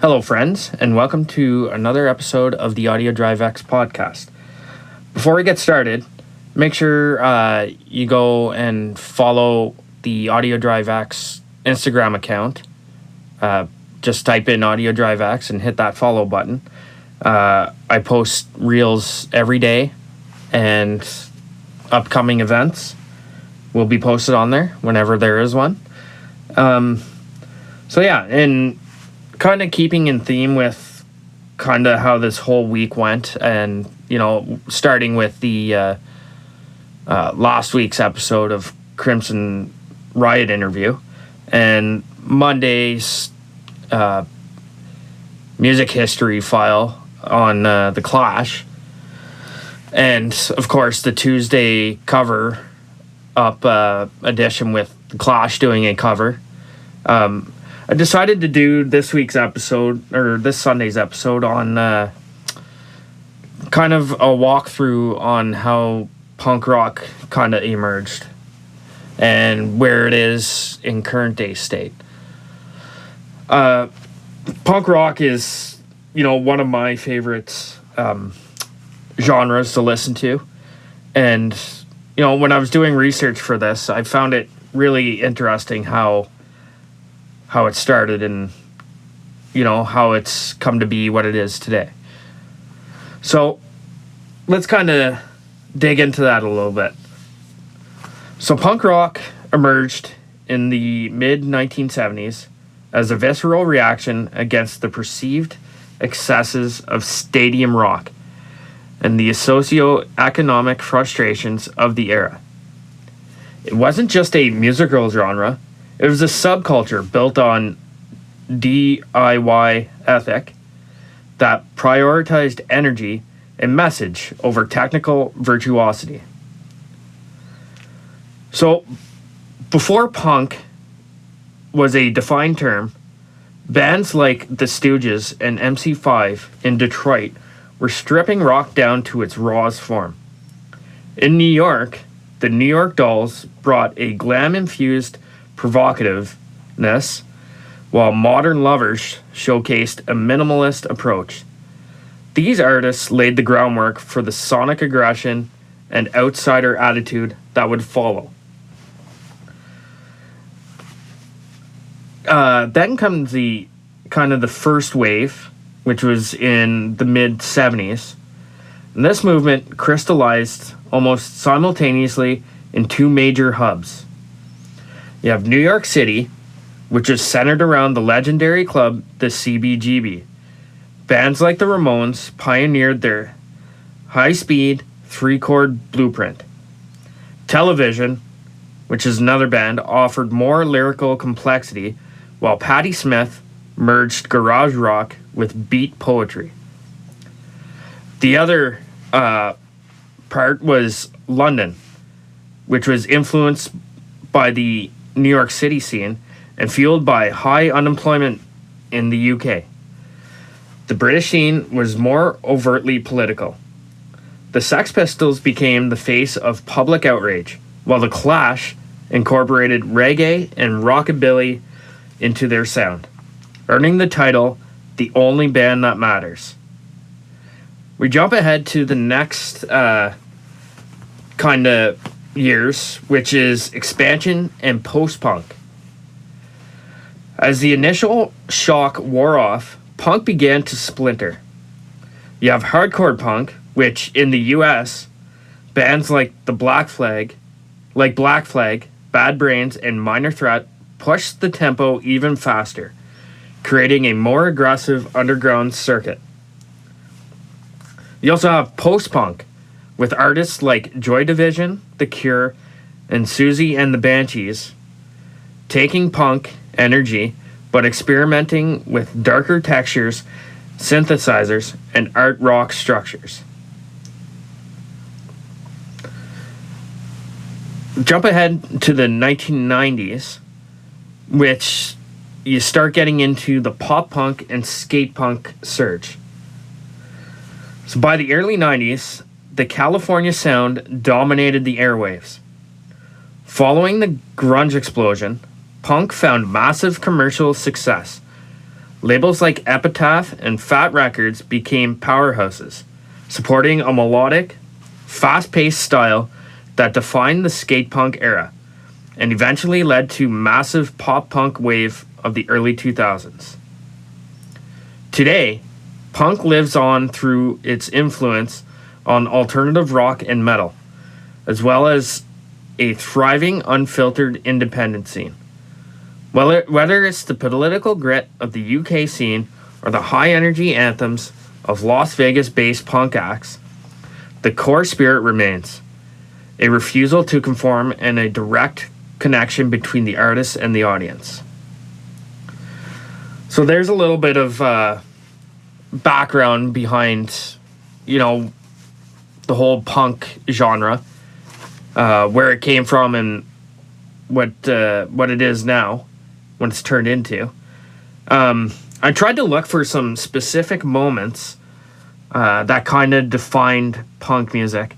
Hello, friends, and welcome to another episode of the Audio Drive X podcast. Before we get started, make sure you go and follow the Audio Drive X Instagram account. Just type in Audio Drive X and hit that follow button. I post reels every day, and upcoming events will be posted on there whenever there is one. And kind of keeping in theme with kind of how this whole week went, and starting with the last week's episode of Crimson Riot interview and Monday's music history file on the Clash, and of course the Tuesday cover up edition with the Clash doing a cover. I decided to do this week's episode, or this Sunday's episode, on kind of a walkthrough on how punk rock kind of emerged and where it is in current day state. Punk rock is, one of my favorites genres to listen to. And, when I was doing research for this, I found it really interesting how it started and how it's come to be what it is today. So let's kind of dig into that a little bit. So punk rock emerged in the mid 1970s as a visceral reaction against the perceived excesses of stadium rock and the socio-economic frustrations of the era. It wasn't just a musical genre. It was a subculture built on DIY ethic that prioritized energy and message over technical virtuosity. So, before punk was a defined term, bands like The Stooges and MC5 in Detroit were stripping rock down to its rawest form. In New York, the New York Dolls brought a glam-infused provocativeness, while Modern Lovers showcased a minimalist approach. These artists laid the groundwork for the sonic aggression and outsider attitude that would follow. Then comes the first wave, which was in the mid 70s. And this movement crystallized almost simultaneously in two major hubs. You have New York City, which is centered around the legendary club, the CBGB. Bands like the Ramones pioneered their high-speed, three-chord blueprint. Television, which is another band, offered more lyrical complexity, while Patti Smith merged garage rock with beat poetry. The other part was London, which was influenced by the New York City scene and fueled by high unemployment in the UK. The British scene was more overtly political. The Sex Pistols became the face of public outrage, while the Clash incorporated reggae and rockabilly into their sound, earning the title The Only Band That Matters. We jump ahead to the next kind of years, which is expansion and post-punk. As the initial shock wore off, punk began to splinter. You have hardcore punk, which in the US, bands like Black Flag, Bad Brains, and Minor Threat pushed the tempo even faster, creating a more aggressive underground circuit. You also have post-punk, with artists like Joy Division, The Cure, and Susie and the Banshees, taking punk energy but experimenting with darker textures, synthesizers, and art rock structures. Jump ahead to the 1990s, which you start getting into the pop punk and skate punk surge. So by the early 90s, the California sound dominated the airwaves. Following the grunge explosion, punk found massive commercial success, Labels like Epitaph and Fat Records became powerhouses, supporting a melodic, fast-paced style that defined the skate punk era and eventually led to massive pop punk wave of the early 2000s. Today, punk lives on through its influence on alternative rock and metal, as well as a thriving, unfiltered independent scene. Whether it's the political grit of the UK scene or the high-energy anthems of Las Vegas-based punk acts, the core spirit remains: a refusal to conform and a direct connection between the artist and the audience. So there's a little bit of background behind, the whole punk genre, where it came from and what it is now, what it's turned into. I tried to look for some specific moments that kind of defined punk music,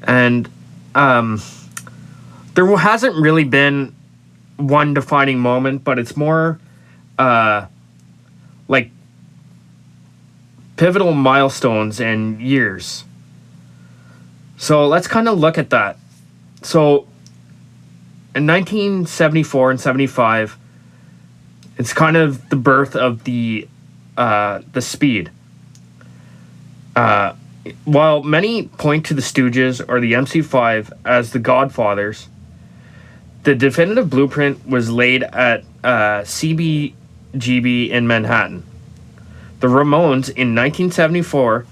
and there hasn't really been one defining moment, but it's more like pivotal milestones and years. So let's kind of look at that. So in 1974 and 75, it's kind of the birth of the speed. While many point to the Stooges or the MC5 as the godfathers, the definitive blueprint was laid at CBGB in Manhattan. The Ramones in 1974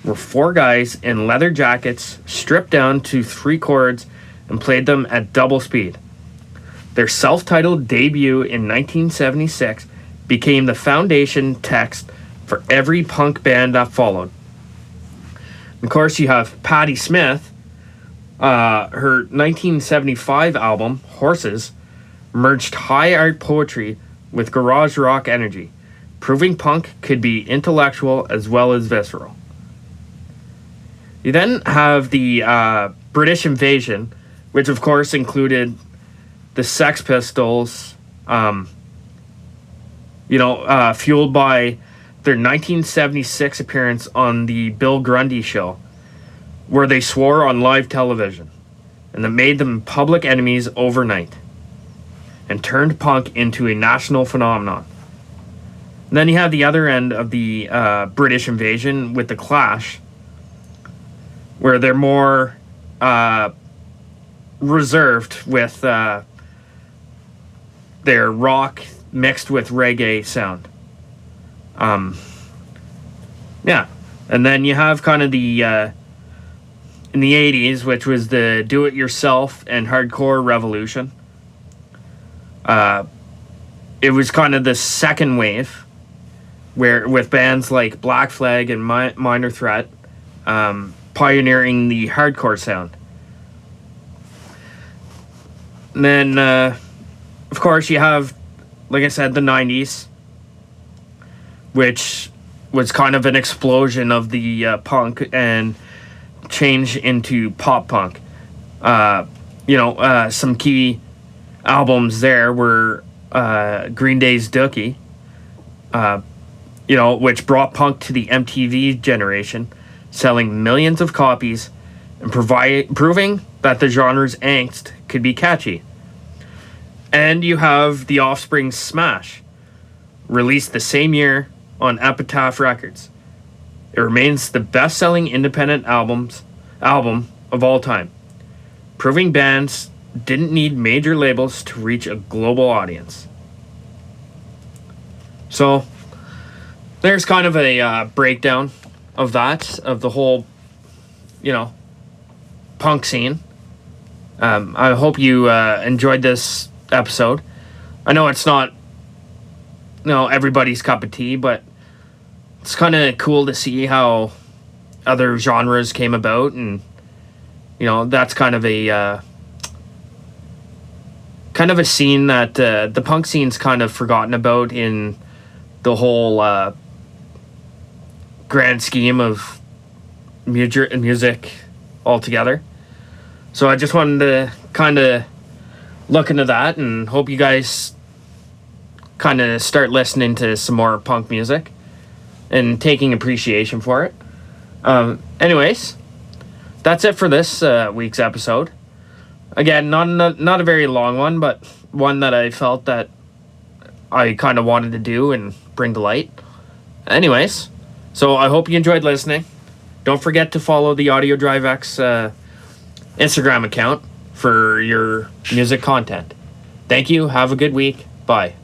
were four guys in leather jackets, stripped down to 3 chords, and played them at double speed. Their self-titled debut in 1976 became the foundation text for every punk band that followed. Of course, you have Patti Smith. Her 1975 album, Horses, merged high art poetry with garage rock energy, proving punk could be intellectual as well as visceral. You then have the British Invasion, which of course included the Sex Pistols, fueled by their 1976 appearance on the Bill Grundy Show, where they swore on live television, and that made them public enemies overnight, and turned punk into a national phenomenon. And then you have the other end of the British Invasion with the Clash, where they're more reserved with their rock mixed with reggae sound. And then you have kind of the in the 80s, which was the do-it-yourself and hardcore revolution. It was kind of the second wave, where with bands like Black Flag and Minor Threat pioneering the hardcore sound. And then, of course, you have, like I said, the 90s, which was kind of an explosion of the punk and change into pop punk. Some key albums there were Green Day's Dookie, which brought punk to the MTV generation, selling millions of copies and proving that the genre's angst could be catchy. And you have The Offspring's Smash, released the same year on Epitaph Records. It remains the best-selling independent album of all time, proving bands didn't need major labels to reach a global audience. So there's kind of a breakdown of that, of the whole, punk scene. I hope you enjoyed this episode. I know it's not, everybody's cup of tea, but it's kind of cool to see how other genres came about, and that's kind of a scene that the punk scene's kind of forgotten about in the whole grand scheme of music altogether. So I just wanted to kind of look into that, and hope you guys kind of start listening to some more punk music and taking appreciation for it. Anyways, that's it for this week's episode. Again, not a very long one, but one that I felt that I kind of wanted to do and bring to light. Anyways, so I hope you enjoyed listening. Don't forget to follow the Audio Drive X Instagram account for your music content. Thank you. Have a good week. Bye.